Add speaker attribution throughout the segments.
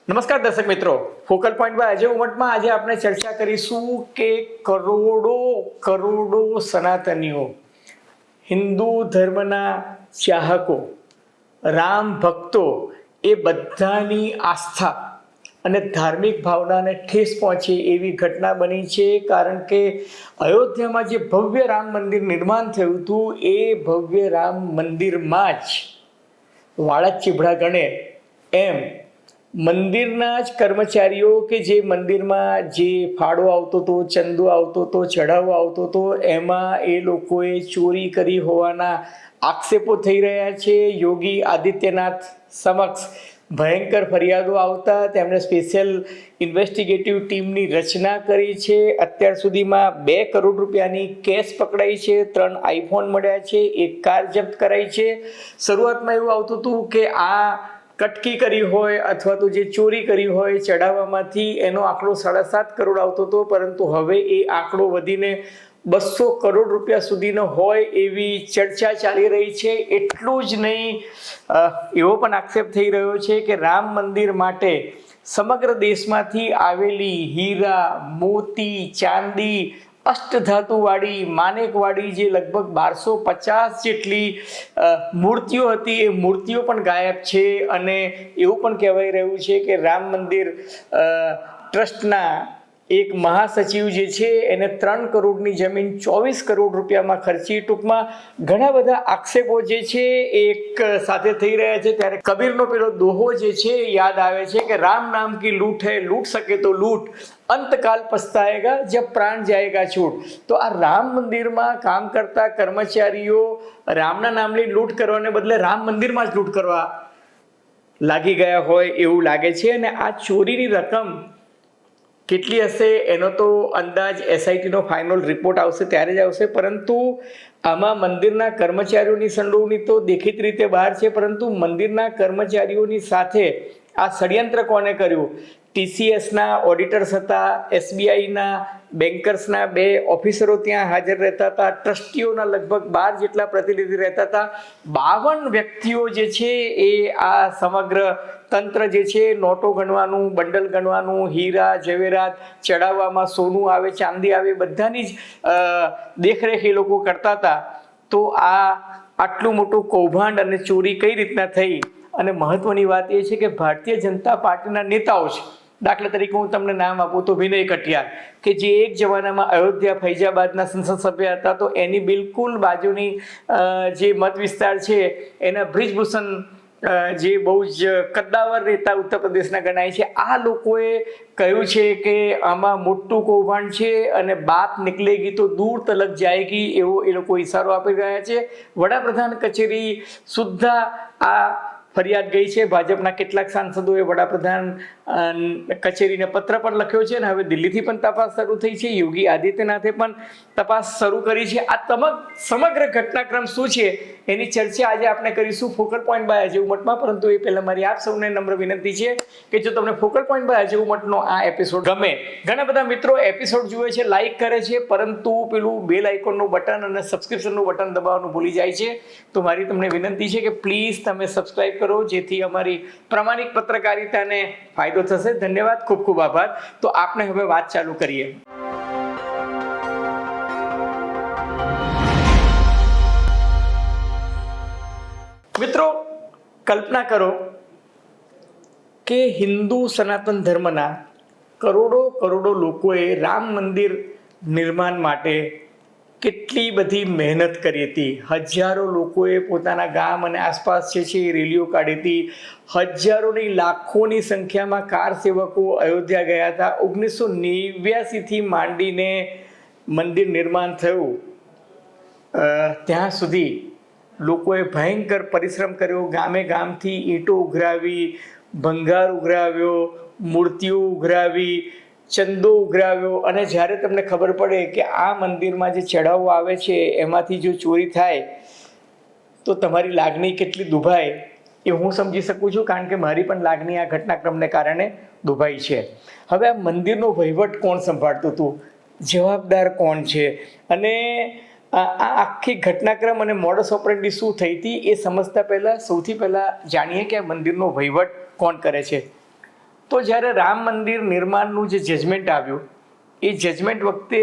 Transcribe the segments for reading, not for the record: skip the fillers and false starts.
Speaker 1: નમસ્કાર દર્શક મિત્રો, ફોકલ પોઈન્ટ બાય અજય ઉમટમાં આજે આપણે ચર્ચા કરીશું કે કરોડો સનાતનીઓ, હિન્દુ ધર્મના ચાહકો, રામ ભક્તો એ બધાની આસ્થા અને ધાર્મિક ભાવનાને ઠેસ પહોંચે એવી ઘટના બની છે. કારણ કે અયોધ્યામાં જે ભવ્ય રામ મંદિર નિર્માણ થયું હતું એ ભવ્ય રામ મંદિરમાં જ વાળા ચીભડા ગણે એમ મંદિરના જ કર્મચારીઓ કે જે મંદિરમાં જે ફાળો આવતો હતો, ચંદો આવતો હતો, ચઢાવો આવતો હતો, એમાં એ લોકોએ ચોરી કરી હોવાના આક્ષેપો થઈ રહ્યા છે. યોગી આદિત્યનાથ સમક્ષ ભયંકર ફરિયાદો આવતા તેમણે સ્પેશિયલ ઇન્વેસ્ટિગેટિવ ટીમની રચના કરી છે. અત્યાર સુધીમાં 2 કરોડ રૂપિયાની કેશ પકડાઈ છે, 3 આઈફોન મળ્યા છે, 1 કાર જપ્ત કરાઈ છે. શરૂઆતમાં એવું આવતું હતું કે આ કટકી કરી હોય અથવા તો જે ચોરી કરી હોય ચઢાવવામાંથી એનો આંકડો 7.5 કરોડ આવતો હતો, પરંતુ હવે એ આંકડો વધીને 200 કરોડ રૂપિયા સુધીનો હોય એવી ચર્ચા ચાલી રહી છે. એટલું જ નહીં, એવો પણ આક્ષેપ થઈ રહ્યો છે કે રામ મંદિર માટે સમગ્ર દેશમાંથી આવેલી હીરા, મોતી, ચાંદી, અષ્ટધાતુવાળી, માનેકવાળી જે લગભગ 1250 જેટલી મૂર્તિઓ હતી એ મૂર્તિઓ પણ ગાયબ છે. અને એવું પણ કહેવાય રહ્યું છે કે રામ મંદિર ટ્રસ્ટના એક મહાસચિવ જે છે એને 3 કરોડની જમીન 24 કરોડ રૂપિયામાં ખર્ચી. ટૂંકમાં ઘણા બધા આક્ષેપો જે છે એક સાથે થઈ રહ્યા છે. ત્યારે કબીરનો પેલો દોહો જે છે યાદ આવે છે કે રામ નામ કી લૂંટ હૈ, લૂંટ સકે તો લૂંટ, અંતકાલ પસ્તાએગા જબ પ્રાણ જાયેગા છૂટ. તો આ રામ મંદિરમાં કામ કરતા કર્મચારીઓ રામના નામની લૂંટ કરવાને બદલે રામ મંદિરમાં જ લૂંટ કરવા લાગી ગયા હોય એવું લાગે છે. અને આ ચોરીની રકમ કેટલી હશે એનો તો અંદાજ એસઆઈટીનો ફાઇનલ રિપોર્ટ આવશે ત્યારે જ આવશે. પરંતુ આમાં મંદિરના કર્મચારીઓની સંડોવણી તો દેખીતી રીતે બહાર છે, પરંતુ મંદિરના કર્મચારીઓની સાથે આ ષડયંત્ર કોને કર્યું? ટીસીએસના ઓડિટર્સ હતા, એસબીઆઈના બેન્કર્સના 2 ઓફિસરો ત્યાં હાજર રહેતા હતા, ટ્રસ્ટીઓના લગભગ 12 જેટલા પ્રતિનિધિ રહેતા હતા. 52 વ્યક્તિઓ જે છે એ આ સમગ્ર તંત્ર જે છે નોટો ગણવાનું, બંડલ ગણવાનું, હીરા ઝવેરાત ચડાવવામાં, સોનું આવે, ચાંદી આવે, બધાની જ દેખરેખ એ લોકો કરતા હતા. તો આટલું મોટું કૌભાંડ અને ચોરી કઈ રીતના થઈ? અને મહત્વની વાત એ છે કે ભારતીય જનતા પાર્ટીના નેતાઓ છે. દાખલા તરીકે હું તમને નામ આપું તો વિનય કટિયાર, કે જે એક જમાનામાં અયોધ્યા ફૈજાબાદના સંસદ સભ્ય હતા, તો એની બિલકુલ બાજુની જે મત વિસ્તાર છે એના બ્રિજભૂષણ જે બહુ જ કદ્દાવર નેતા ઉત્તર પ્રદેશના ગણાય છે, આ લોકોએ કહ્યું છે કે આમાં મોટું કૌભાંડ છે અને બાત નીકળેગી તો દૂર તલક જાયગી એવો એ લોકો ઇશારો આપી રહ્યા છે. વડાપ્રધાન કચેરી સુદ્ધા આ ફરિયાદ ગઈ છે. ભાજપના કેટલાક સાંસદોએ વડાપ્રધાન કચેરીને પત્ર પણ લખ્યો છે અને હવે દિલ્હીથી પણ તપાસ શરૂ થઈ છે. યોગી આદિત્યનાથે પણ તપાસ શરૂ કરી છે. આ સમગ્ર ઘટનાક્રમ શું છે એની ચર્ચા આજે આપણે કરીશું ફોકલ પોઈન્ટ બાય અજય ઉમટમાં. પરંતુ એ પહેલાં મારી આપ સૌને નમ્ર વિનંતી છે કે જો તમને ફોકલ પોઈન્ટ બાય અજય ઉમટનો આ એપિસોડ ગમે, ઘણા બધા મિત્રો એપિસોડ જુએ છે, લાઈક કરે છે, પરંતુ પેલું બેલ આઇકોનનું બટન અને સબસ્ક્રિપ્શનનું બટન દબાવવાનું ભૂલી જાય છે. તો મારી તમને વિનંતી છે કે પ્લીઝ તમે સબસ્ક્રાઈબ કરો, જેથી અમારી પ્રામાણિક પત્રકારિતાને ફાયદો થશે. ધન્યવાદ, ખૂબ ખૂબ આભાર. તો આપણે હવે વાત ચાલુ કરીએ. મિત્રો, કલ્પના કરો કે હિન્દુ સનાતન ધર્મના કરોડો લોકોએ રામ મંદિર નિર્માણ માટે કેટલી બધી મહેનત કરી હતી. હજારો લોકોએ પોતાના ગામ અને આસપાસ છે રેલીઓ કાઢી હતી. હજારોની લાખોની સંખ્યામાં કાર સેવકો અયોધ્યા ગયા હતા. 1989થી માંડીને મંદિર નિર્માણ થયું ત્યાં સુધી લોકોએ ભયંકર પરિશ્રમ કર્યો. ગામે ગામથી ઈંટો ઉઘરાવી, ભંગાર ઉઘરાવ્યો, મૂર્તિઓ ઉઘરાવી, ચંદો ઉઘરાવ્યો. અને જ્યારે તમને ખબર પડે કે આ મંદિરમાં જે ચઢાવો આવે છે એમાંથી જો ચોરી થાય તો તમારી લાગણી કેટલી દુભાય એ હું સમજી શકું છું, કારણ કે મારી પણ લાગણી આ ઘટનાક્રમને કારણે દુભાઈ છે. હવે આ મંદિરનો વહીવટ કોણ સંભાળતું હતું? જવાબદાર કોણ છે? અને આ આખી ઘટનાક્રમ અને મોડસ ઓપરેન્ડી શું થઈ હતી એ સમજતા પહેલાં સૌથી પહેલાં જાણીએ કે આ મંદિરનો વહીવટ કોણ કરે છે. તો જ્યારે રામ મંદિર નિર્માણનું જે જજમેન્ટ આવ્યું એ જજમેન્ટ વખતે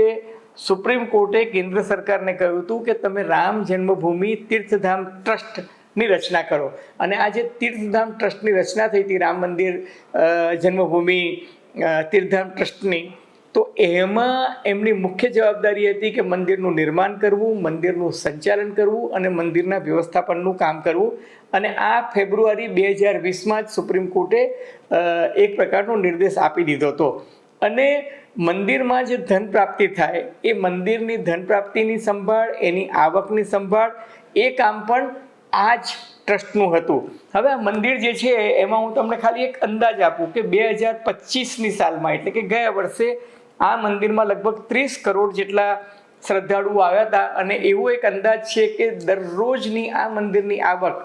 Speaker 1: સુપ્રીમ કોર્ટે કેન્દ્ર સરકારને કહ્યું હતું કે તમે રામ જન્મભૂમિ તીર્થધામ ટ્રસ્ટની રચના કરો. અને આ જે તીર્થધામ ટ્રસ્ટની રચના થઈ હતી રામ મંદિર જન્મભૂમિ તીર્થધામ ટ્રસ્ટની, તો એમાં એમની મુખ્ય જવાબદારી હતી કે મંદિરનું નિર્માણ કરવું, મંદિરનું સંચાલન કરવું અને મંદિરના વ્યવસ્થાપનનું કામ કરવું. અને આ ફેબ્રુઆરી 2020માં જ સુપ્રીમ કોર્ટે એક પ્રકારનો નિર્દેશ આપી દીધો હતો. અને મંદિરમાં જે ધન પ્રાપ્તિ થાય એ મંદિરની ધન પ્રાપ્તિની સંભાળ, એની આવકની સંભાળ, એ કામ પણ આ જ ટ્રસ્ટનું હતું. હવે આ મંદિર જે છે એમાં હું તમને ખાલી એક અંદાજ આપું કે 2025ની સાલમાં, એટલે કે ગયા વર્ષે આ મંદિરમાં લગભગ 30 કરોડ જેટલા શ્રદ્ધાળુઓ આવ્યા હતા. અને એવો એક અંદાજ છે કે દરરોજની આ મંદિરની આવક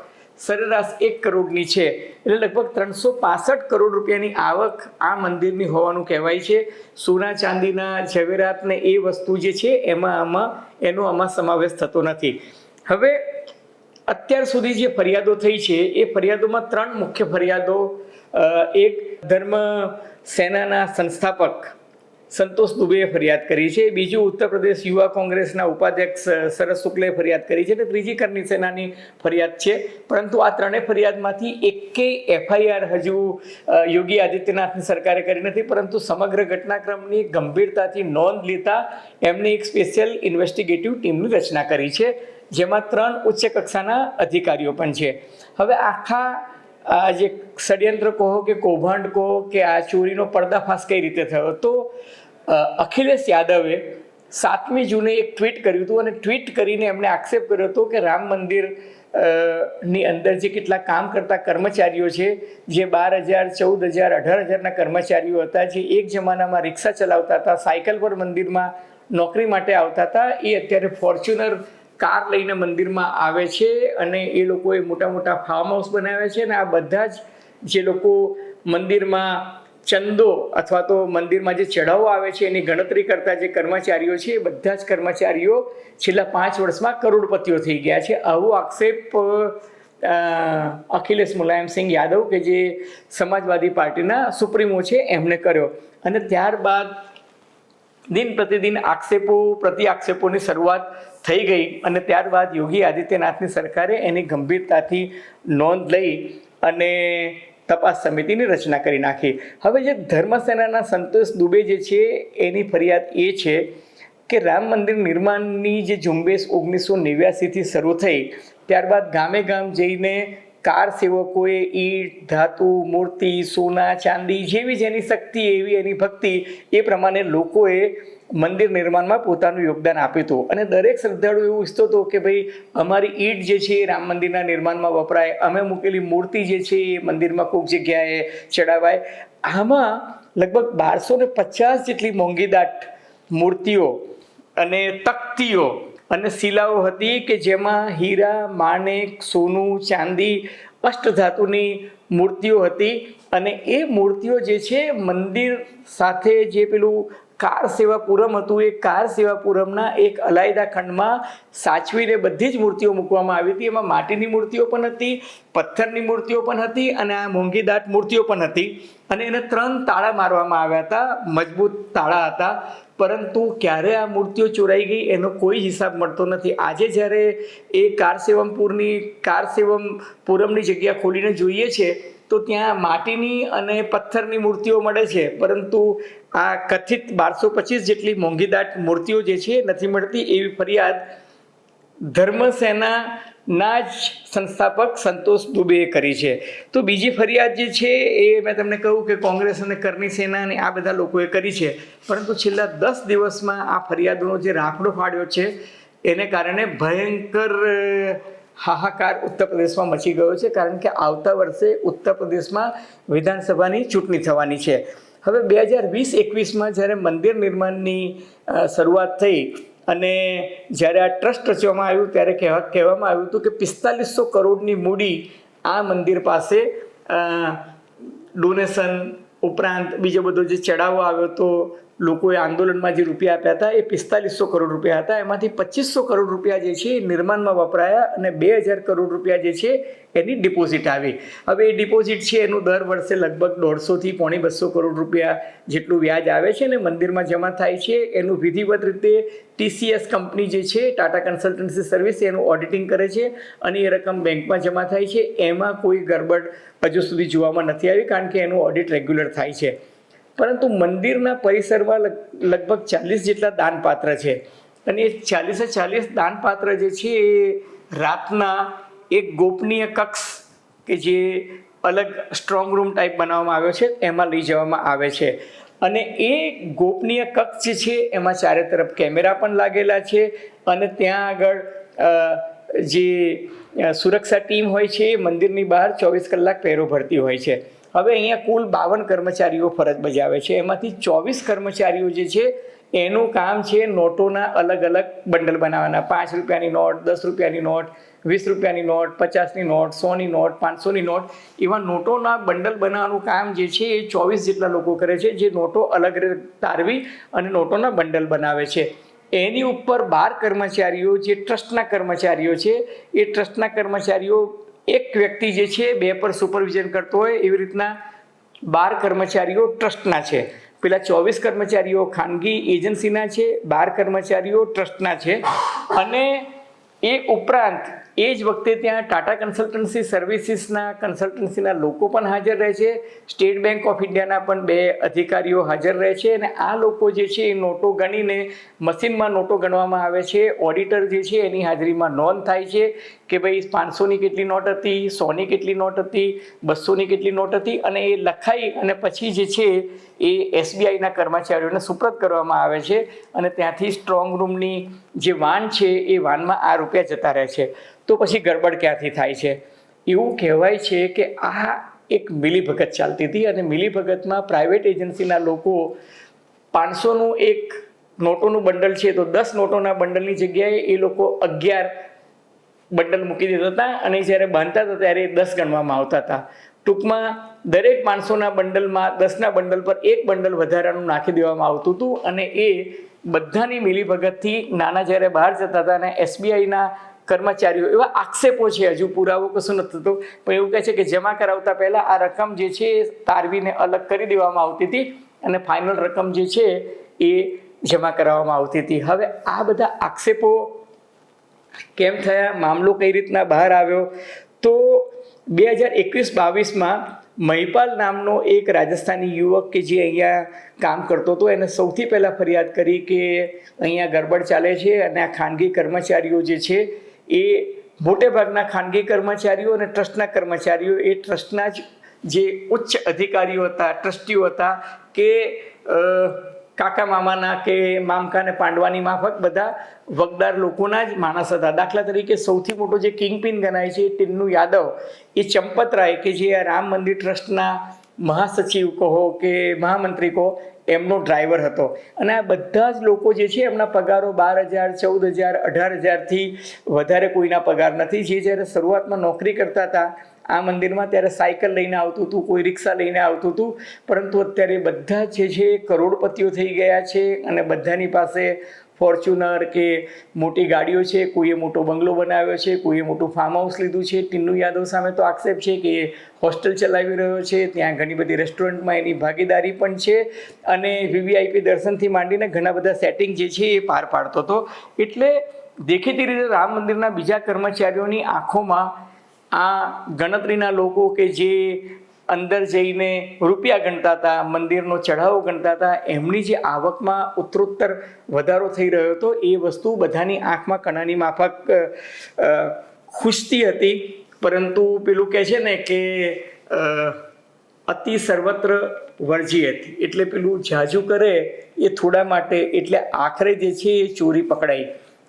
Speaker 1: સરેરાશ 1 કરોડની છે. એટલે લગભગ 365 કરોડ રૂપિયાની આવક આ મંદિરની હોવાનું કહેવાય છે. સોના ચાંદીના ઝવેરાત ને એ વસ્તુ જે છે એનો આમાં સમાવેશ થતો નથી. હવે અત્યાર સુધી જે ફરિયાદો થઈ છે એ ફરિયાદોમાં 3 મુખ્ય ફરિયાદો, એક ધર્મ સેનાના સંસ્થાપક સંતોષ દુબેએ ફરિયાદ કરી છે, બીજું ઉત્તર પ્રદેશ યુવા કોંગ્રેસના ઉપાધ્યક્ષ શરદ શુક્લે ફરિયાદ કરી છે, અને ત્રીજી કરણી સેનાની ફરિયાદ છે. પરંતુ આ ત્રણેય ફરિયાદમાંથી એકેય FIR હજુ યોગી આદિત્યનાથની સરકારે કરી નથી. પરંતુ સમગ્ર ઘટનાક્રમની ગંભીરતાથી નોંધ લેતા એમણે એક સ્પેશિયલ ઇન્વેસ્ટિગેટિવ ટીમની રચના કરી છે, જેમાં 3 ઉચ્ચ કક્ષાના અધિકારીઓ પણ છે. હવે આખા આ જે ષડયંત્ર કહો કે કૌભાંડ કહો કે આ ચોરીનો પર્દાફાશ કઈ રીતે થયો, તો અખિલેશ યાદવે 7મી જૂને એક ટ્વીટ કર્યું હતું. અને ટ્વીટ કરીને એમણે આક્ષેપ કર્યો હતો કે રામ મંદિર ની અંદર જે કેટલા કામ કરતા કર્મચારીઓ છે, જે 12,000, 14,000, 18,000ના કર્મચારીઓ હતા, જે એક જમાનામાં રિક્ષા ચલાવતા હતા, સાયકલ પર મંદિરમાં નોકરી માટે આવતા હતા, એ અત્યારે ફોર્ચ્યુનર કાર લઈને મંદિરમાં આવે છે. અને એ લોકોએ મોટા મોટા ફાર્મ હાઉસ બનાવ્યા છે. અને આ બધા જ જે લોકો મંદિરમાં ચંદો અથવા તો મંદિરમાં જે ચઢાવો આવે છે એની ગણતરી કરતા જે કર્મચારીઓ છે, એ બધા જ કર્મચારીઓ છેલ્લા 5 વર્ષમાં કરોડપતિઓ થઈ ગયા છે. આવો આક્ષેપ અખિલેશ મુલાયમસિંહ યાદવ, કે જે સમાજવાદી પાર્ટીના સુપ્રીમો છે, એમણે કર્યો. અને ત્યારબાદ દિન પ્રતિદિન પ્રતિ આક્ષેપોની શરૂઆત થઈ ગઈ. અને ત્યારબાદ યોગી આદિત્યનાથની સરકારે એની ગંભીરતાથી નોંધ લઈ અને તપાસ સમિતિની રચના કરી નાખી. હવે જે ધર્મસેનાના સંતોષ દુબે જે છે એની ફરિયાદ એ છે કે રામ મંદિર નિર્માણની જે ઝુંબેશ 1989થી શરૂ થઈ, ત્યારબાદ ગામે ગામ જઈને કાર સેવકોએ ઈંટ, ધાતુ, મૂર્તિ, સોના, ચાંદી જેવી જેની શક્તિ એવી એની ભક્તિ, એ પ્રમાણે લોકોએ મંદિર નિર્માણમાં પોતાનું યોગદાન આપ્યું હતું. અને દરેક શ્રદ્ધાળુ એવું ઈચ્છતો હતો કે ભાઈ અમારી ઈંટ જે છે એ રામ મંદિરના નિર્માણમાં વપરાય, અમે મૂકેલી મૂર્તિ જે છે એ મંદિરમાં કોઈક જગ્યાએ ચડાવાય. આમાં લગભગ 1250 જેટલી મોંઘીદાટ મૂર્તિઓ અને તખ્તીઓ અને શિલાઓ હતી કે જેમાં હીરા, માણેક, સોનું, ચાંદી, અષ્ટધાતુની મૂર્તિઓ હતી. અને એ મૂર્તિઓ જે છે મંદિર સાથે જે પેલું કાર સેવાપુરમ હતું, એ કાર સેવાપુરમના એક અલાયદા ખંડમાં સાચવીને બધી જ મૂર્તિઓ મૂકવામાં આવી હતી. એમાં માટીની મૂર્તિઓ પણ હતી, પથ્થરની મૂર્તિઓ પણ હતી અને આ મોંઘીદાટ મૂર્તિઓ પણ હતી. અને એને 3 તાળા મારવામાં આવ્યા હતા, મજબૂત તાળા હતા. પરંતુ ક્યારે આ મૂર્તિઓ ચોરાઈ ગઈ એનો કોઈ હિસાબ મળતો નથી. આજે જ્યારે એ કાર સેવમપુરમની જગ્યા ખોલીને જોઈએ છે તો ત્યાં માટીની અને પથ્થરની મૂર્તિઓ મળે છે, પરંતુ આ કથિત 1225 જેટલી મોંઘીદાટ મૂર્તિઓ જે છે નથી મળતી, એવી ફરિયાદ ધર્મસેનાના જ સંસ્થાપક સંતોષ દુબેએ કરી છે. તો બીજી ફરિયાદ જે છે એ મેં તમને કહ્યું કે કોંગ્રેસ અને કરણી સેના અને આ બધા લોકોએ કરી છે. પરંતુ છેલ્લા 10 દિવસમાં આ ફરિયાદોનો જે રાફડો ફાડ્યો છે એને કારણે ભયંકર હાહાકાર ઉત્તર પ્રદેશમાં મચી ગયો છે. કારણ કે આવતા વર્ષે ઉત્તર પ્રદેશમાં વિધાનસભાની ચૂંટણી થવાની છે. હવે 2020-21માં જ્યારે મંદિર નિર્માણની શરૂઆત થઈ અને જ્યારે આ ટ્રસ્ટ રચવામાં આવ્યું ત્યારે કહેવામાં આવ્યું હતું કે 4500 કરોડની મૂડી આ મંદિર પાસે ડોનેશન ઉપરાંત બીજો બધો જે ચઢાવો આવ્યો હતો, લોકોએ આંદોલનમાં જે રૂપિયા આપ્યા હતા એ 4500 કરોડ રૂપિયા હતા. એમાંથી 2500 કરોડ રૂપિયા જે છે એ નિર્માણમાં વપરાયા અને 2000 કરોડ રૂપિયા જે છે એની ડિપોઝિટ આવી. હવે એ ડિપોઝિટ છે એનું દર વર્ષે લગભગ 150 થી 250 કરોડ રૂપિયા જેટલું વ્યાજ આવે છે અને મંદિરમાં જમા થાય છે. એનું વિધિવત રીતે TCS કંપની જે છે, ટાટા કન્સલ્ટન્સી સર્વિસ, એનું ઓડિટિંગ કરે છે અને એ રકમ બેંકમાં જમા થાય છે. એમાં કોઈ ગરબડ હજુ સુધી જોવામાં નથી આવી કારણ કે એનું ઓડિટ રેગ્યુલર થાય છે. પરંતુ મંદિરના પરિસરમાં લગભગ 40 જેટલા દાનપાત્ર છે અને એ 40 દાનપાત્ર જે છે એ રાતના એક ગોપનીય કક્ષ કે જે અલગ સ્ટ્રોંગ રૂમ ટાઈપ બનાવવામાં આવ્યો છે એમાં લઈ જવામાં આવે છે. અને એ ગોપનીય કક્ષ જે છે એમાં ચારે તરફ કેમેરા પણ લાગેલા છે અને ત્યાં આગળ જે સુરક્ષા ટીમ હોય છે એ મંદિરની બહાર 24 કલાક પહેરો ભરતી હોય છે. હવે અહીંયા કુલ 52 કર્મચારીઓ ફરજ બજાવે છે. એમાંથી 24 કર્મચારીઓ જે છે એનું કામ છે નોટોના અલગ અલગ બંડલ બનાવવાના. 5 રૂપિયાની નોટ, 10 રૂપિયાની નોટ, 20 રૂપિયાની નોટ, 50ની નોટ, 100ની નોટ, 500ની નોટ, એવા નોટોના બંડલ બનાવવાનું કામ જે છે એ 24 જેટલા લોકો કરે છે, જે નોટો અલગ રીતે તારવી અને નોટોના બંડલ બનાવે છે. એની ઉપર 12 કર્મચારીઓ જે ટ્રસ્ટના કર્મચારીઓ છે, એ ટ્રસ્ટના કર્મચારીઓ એક વ્યક્તિ જે છે 2 પર સુપરવિઝન કરતો હોય એવી રીતના 12 કર્મચારીઓ ટ્રસ્ટના છે. પેલા 24 કર્મચારીઓ ખાનગી એજન્સીના છે, 12 કર્મચારીઓ ટ્રસ્ટના છે. અને એ ઉપરાંત એ જ વખતે ત્યાં ટાટા કન્સલ્ટન્સી કન્સલ્ટન્સીના લોકો પણ હાજર રહે છે. સ્ટેટ બેંક ઓફ ઇન્ડિયાના પણ 2 અધિકારીઓ હાજર રહે છે. અને આ લોકો જે છે એ નોટો ગણીને મશીનમાં નોટો ગણવામાં આવે છે. ઓડિટર જે છે એની હાજરીમાં નોંધ થાય છે કે ભાઈ 500ની કેટલી નોટ હતી, 100ની કેટલી નોટ હતી, 200ની કેટલી નોટ હતી, અને એ લખાઈ અને પછી જે છે એ SBIના કર્મચારીઓને સુપ્રત કરવામાં આવે છે. અને ત્યાંથી સ્ટ્રોંગ રૂમની જે વાન છે એ વાનમાં આ રૂપિયા જતા રહે છે. તો પછી ગરબડ ક્યાંથી થાય છે? એવું કહેવાય છે કે આ એક મિલીભગત ચાલતી હતી અને મિલીભગતમાં પ્રાઇવેટ એજન્સીના લોકો 500નું એક નોટોનું બંડલ છે તો 10 નોટોના બંડલની જગ્યાએ એ લોકો 11 બંડલ મૂકી દેતા હતા અને જ્યારે બાંધતા હતા ત્યારે 10 ગણવામાં આવતા હતા. ટૂંકમાં દરેક 500ના બંડલમાં 10ના બંડલ પર એક બંડલ વધારાનું નાખી દેવામાં આવતું હતું. અને એ બધાની મિલીભગતથી નાના જ્યારે બહાર જતા હતા અને SBIના કર્મચારીઓ, એવા આક્ષેપો છે, હજુ પુરાવો કશું નથી થતો, પણ એવું કહે છે કે જમા કરાવતા પહેલા આ રકમ જે છે એ તારવીને અલગ કરી દેવામાં આવતી હતી અને ફાઇનલ રકમ જે છે એ જમા કરાવવામાં આવતી હતી. હવે આ બધા આક્ષેપો કેમ થયા, મામલો કઈ રીતના બહાર આવ્યો? તો 2021-22માં મહિપાલ નામનો એક રાજસ્થાની યુવક કે જે અહીંયા કામ કરતો હતો, એને સૌથી પહેલાં ફરિયાદ કરી કે અહીંયા ગરબડ ચાલે છે અને આ ખાનગી કર્મચારીઓ જે છે એ મોટે ભાગના ખાનગી કર્મચારીઓ અને ટ્રસ્ટના કર્મચારીઓ, એ ટ્રસ્ટના જ જે ઉચ્ચ અધિકારીઓ હતા, ટ્રસ્ટીઓ હતા, કે કાકા મામાના કે મામકા ને પાંડવાની માફક બધા વગદાર લોકોના જ માણસ હતા. દાખલા તરીકે સૌથી મોટો જે કિંગપિન ગણાય છે ટિન્નુ યાદવ, એ ચંપતરાય કે જે આ રામ મંદિર ટ્રસ્ટના મહાસચિવ કહો કે મહામંત્રી કહો, એમનો ડ્રાઈવર હતો. અને આ બધા જ લોકો જે છે એમના પગારો 12,000, 14,000, 18,000થી વધારે કોઈના પગાર નથી. જે જ્યારે શરૂઆતમાં નોકરી કરતા હતા આ મંદિરમાં ત્યારે સાયકલ લઈને આવતું હતું, કોઈ રિક્ષા લઈને આવતું હતું, પરંતુ અત્યારે બધા જે છે કરોડપતિઓ થઈ ગયા છે અને બધાની પાસે ફોર્ચ્યુનર કે મોટી ગાડીઓ છે, કોઈએ મોટો બંગલો બનાવ્યો છે, કોઈએ મોટું ફાર્મ હાઉસ લીધું છે. ટિન્નુ યાદવ સામે તો આક્ષેપ છે કે એ હોસ્ટેલ ચલાવી રહ્યો છે, ત્યાં ઘણી બધી રેસ્ટોરન્ટમાં એની ભાગીદારી પણ છે અને VVIP દર્શનથી માંડીને ઘણા બધા સેટિંગ જે છે એ પાર પાડતો હતો. એટલે દેખીતી રીતે રામ મંદિરના બીજા કર્મચારીઓની આંખોમાં આ ગણતરીના લોકો કે જે અંદર જઈને રૂપિયા ગણતા હતા, મંદિરનો ચઢાવો ગણતા હતા, એમની જે આવકમાં ઉત્તરોત્તર વધારો થઈ રહ્યો હતો, એ વસ્તુ બધાની આંખમાં કણાની માફક ખુશતી હતી. પરંતુ પેલું કહે છે ને કે અતિ સર્વત્ર વર્જી હતી, એટલે પેલું જાજુ કરે એ થોડા માટે, એટલે આખરે જે છે એ ચોરી પકડાઈ.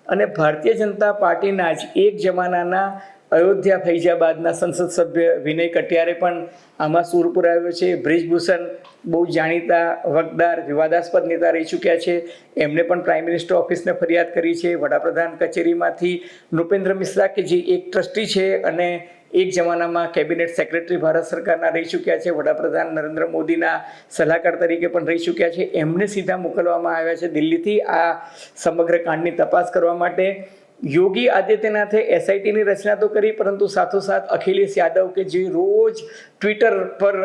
Speaker 1: અને ભારતીય જનતા પાર્ટીના જ એક જમાનાના અયોધ્યા ફૈજાબાદના સંસદ સભ્ય વિનય કટિયારે પણ આમાં સૂર પુરાવ્યો છે. બ્રિજભૂષણ બહુ જાણીતા વગદાર વિવાદાસ્પદ નેતા રહી ચૂક્યા છે, એમણે પણ પ્રાઇમ મિનિસ્ટર ઓફિસને ફરિયાદ કરી છે. વડાપ્રધાન કચેરીમાંથી નૃપેન્દ્ર મિશ્રા કે જે એક ટ્રસ્ટી છે અને એક જમાનામાં કેબિનેટ સેક્રેટરી ભારત સરકારના રહી ચૂક્યા છે, વડાપ્રધાન નરેન્દ્ર મોદીના સલાહકાર તરીકે પણ રહી ચૂક્યા છે. એમને સીધા મોકલવામાં આવ્યા છે દિલ્હીથી આ સમગ્ર કાંડની તપાસ કરવા માટે. યોગી આદિત્યનાથે એસઆઈટીની રચના તો કરી, પરંતુ સાથોસાથ અખિલેશ યાદવ કે જે રોજ ટ્વિટર પર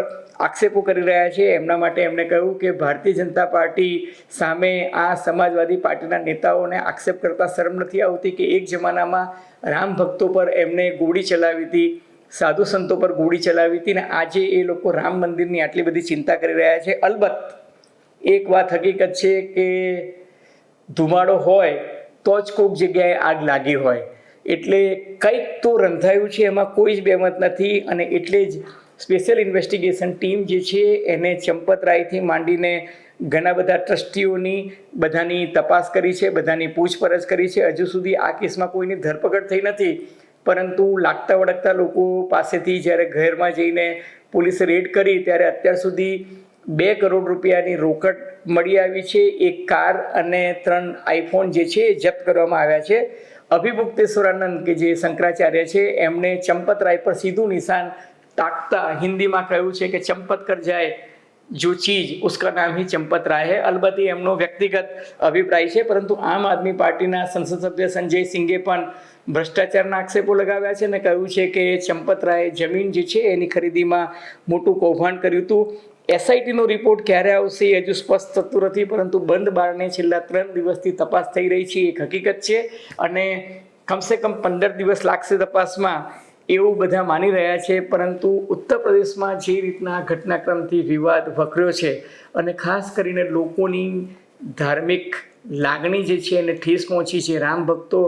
Speaker 1: આક્ષેપો કરી રહ્યા છે, એમના માટે એમણે કહ્યું કે ભારતીય જનતા પાર્ટી સામે આ સમાજવાદી પાર્ટીના નેતાઓને આક્ષેપ કરતા શરમ નથી આવતી કે એક જમાનામાં રામ ભક્તો પર એમને ગોળી ચલાવી હતી, સાધુ સંતો પર ગોળી ચલાવી હતી, ને આજે એ લોકો રામ મંદિરની આટલી બધી ચિંતા કરી રહ્યા છે. અલબત્ત એક વાત હકીકત છે કે ધુમાડો હોય તો જ કોઈક જગ્યાએ આગ લાગી હોય, એટલે કંઈક તો રંધાયું છે, એમાં કોઈ જ બેમત નથી. અને એટલે જ સ્પેશિયલ ઇન્વેસ્ટિગેશન ટીમ જે છે એને ચંપતરાયથી માંડીને ઘણા બધા ટ્રસ્ટીઓની બધાની તપાસ કરી છે, બધાની પૂછપરછ કરી છે. હજુ સુધી આ કેસમાં કોઈની ધરપકડ થઈ નથી, પરંતુ લાગતા વળગતા લોકો પાસેથી જ્યારે ઘરમાં જઈને પોલીસે રેડ કરી ત્યારે અત્યાર સુધી 2 કરોડ રૂપિયાની રોકડ મળી આવી છે, એક કાર અને 3 આઈફોન જે છે એ જપ્ત કરવામાં આવ્યા છે. અભિભુક્તેશ્વરાનંદ કે જે શંકરાચાર્ય છે એમણે ચંપતરાય પર સીધું નિશાન તાકતા હિન્દીમાં કહ્યું છે કે ચંપત કર જાય જો ચીજ ઉસકા નામ ही ચંપતરાય है. અલબત્ત એમનો વ્યક્તિગત અભિપ્રાય છે, પરંતુ આમ આદમી પાર્ટીના સંસદ સભ્ય સંજય સિંઘે પણ ભ્રષ્ટાચારના આક્ષેપો લગાવ્યા છે અને કહ્યું છે કે ચંપતરાયે જમીન જે છે એની ખરીદીમાં મોટું કૌભાંડ કર્યું હતું. એસઆઈટીનો રિપોર્ટ ક્યારે આવશે એ હજુ સ્પષ્ટ થતું નથી, પરંતુ બંધ બારણે છેલ્લા 3 દિવસથી તપાસ થઈ રહી છે, એક હકીકત છે. અને કમસે કમ 15 દિવસ લાગશે તપાસમાં એવું બધા માની રહ્યા છે. પરંતુ ઉત્તર પ્રદેશમાં જે રીતના ઘટનાક્રમથી વિવાદ વકર્યો છે અને ખાસ કરીને લોકોની ધાર્મિક લાગણી જે છે એને ઠેસ પહોંચી છે, રામ ભક્તો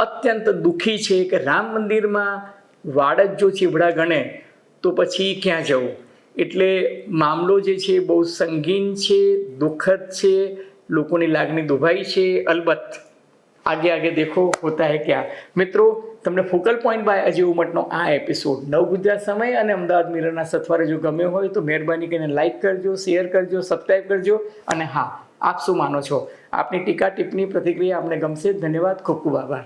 Speaker 1: અત્યંત દુઃખી છે કે રામ મંદિરમાં વાડ જ જો ચીવડા ગણે તો પછી ક્યાં જવું. એટલે મામલો જે છે બહુ સંગીન છે, દુઃખદ છે, લોકોની લાગણી દુભાઈ છે. અલબત્ત આગે આગે દેખો હોતા હે ક્યાં. મિત્રો, તમને ફોકલ પોઈન્ટ બાય અજય ઉમટનો આ એપિસોડ નવ ગુજરાત સમય અને અમદાવાદ મિરરના સથવારે જો ગમ્યો હોય તો મહેરબાની કરીને લાઇક કરજો, શેર કરજો, સબસ્ક્રાઈબ કરજો. અને હા, આપ શું માનો છો? આપની ટીકા ટિપ્પણી પ્રતિક્રિયા અમને ગમશે. ધન્યવાદ, ખૂબ ખૂબ આભાર.